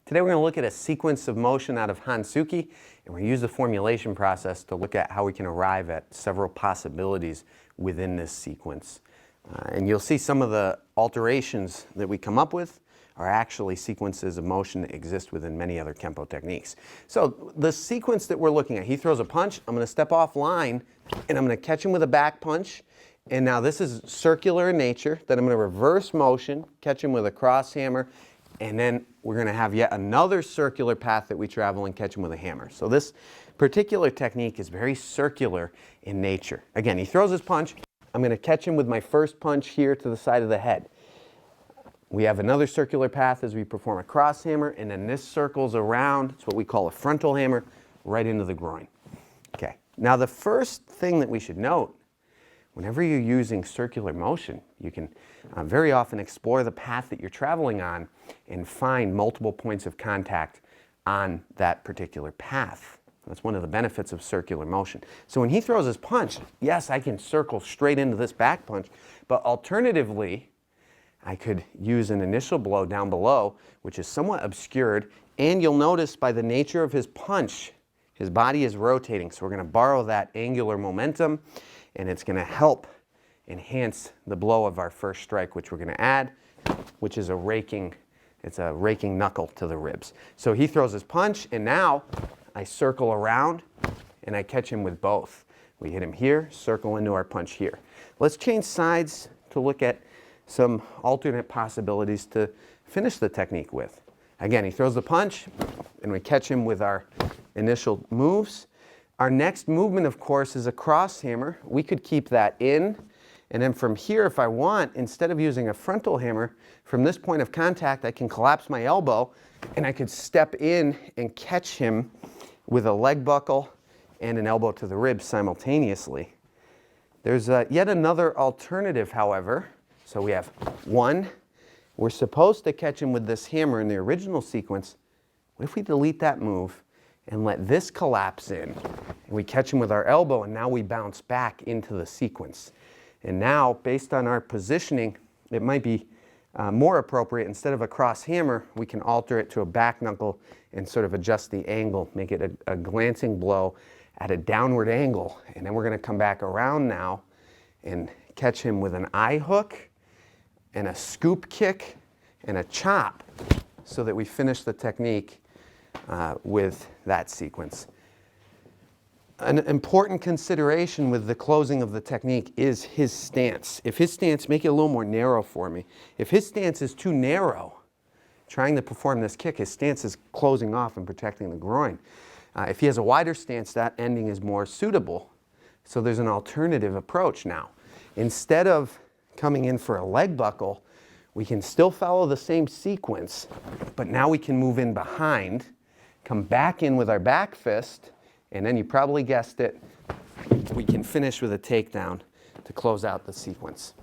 Today we're going to look at a sequence of motion out of Hansuki, and we're going to use the formulation process to look at how we can arrive at several possibilities within this sequence. And you'll see some of the alterations that we come up with are actually sequences of motion that exist within many other Kempo techniques. So the sequence that we're looking at, he throws a punch, I'm going to step off line, and I'm going to catch him with a back punch. And now this is circular in nature, then I'm going to reverse motion, catch him with a cross hammer, and then we're going to have yet another circular path that we travel and catch him with a hammer. So this particular technique is very circular in nature. Again, he throws his punch, I'm going to catch him with my first punch here to the side of the head. We have another circular path as we perform a cross hammer, and then this circles around, it's what we call a frontal hammer, right into the groin. Okay, now the first thing that we should note, whenever you're using circular motion, you can very often explore the path that you're traveling on and find multiple points of contact on that particular path. That's one of the benefits of circular motion. So when he throws his punch, yes, I can circle straight into this back punch, but alternatively, I could use an initial blow down below, which is somewhat obscured, and you'll notice by the nature of his punch, his body is rotating, so we're going to borrow that angular momentum, and it's going to help enhance the blow of our first strike, which we're going to add, which is a raking knuckle to the ribs. So he throws his punch, and now I circle around, and I catch him with both. We hit him here, circle into our punch here. Let's change sides to look at some alternate possibilities to finish the technique with. Again, he throws the punch, and we catch him with our initial moves. Our next movement, of course, is a cross hammer. We could keep that in, and then from here, if I want, instead of using a frontal hammer, from this point of contact, I can collapse my elbow, and I could step in and catch him with a leg buckle and an elbow to the ribs simultaneously. There's yet another alternative, however. So we have one. We're supposed to catch him with this hammer in the original sequence. What if we delete that move and let this collapse in, and we catch him with our elbow, and now we bounce back into the sequence. And now, based on our positioning, it might be more appropriate, instead of a cross hammer, we can alter it to a back knuckle and sort of adjust the angle, make it a glancing blow at a downward angle. And then we're going to come back around now and catch him with an eye hook and a scoop kick and a chop, so that we finish the technique with that sequence. An important consideration with the closing of the technique is his stance. If his stance, make it a little more narrow for me. If his stance is too narrow, trying to perform this kick, his stance is closing off and protecting the groin. If he has a wider stance, that ending is more suitable. So there's an alternative approach now. Instead of coming in for a leg buckle, we can still follow the same sequence, but now we can move in behind, come back in with our back fist, and then you probably guessed it, we can finish with a takedown to close out the sequence.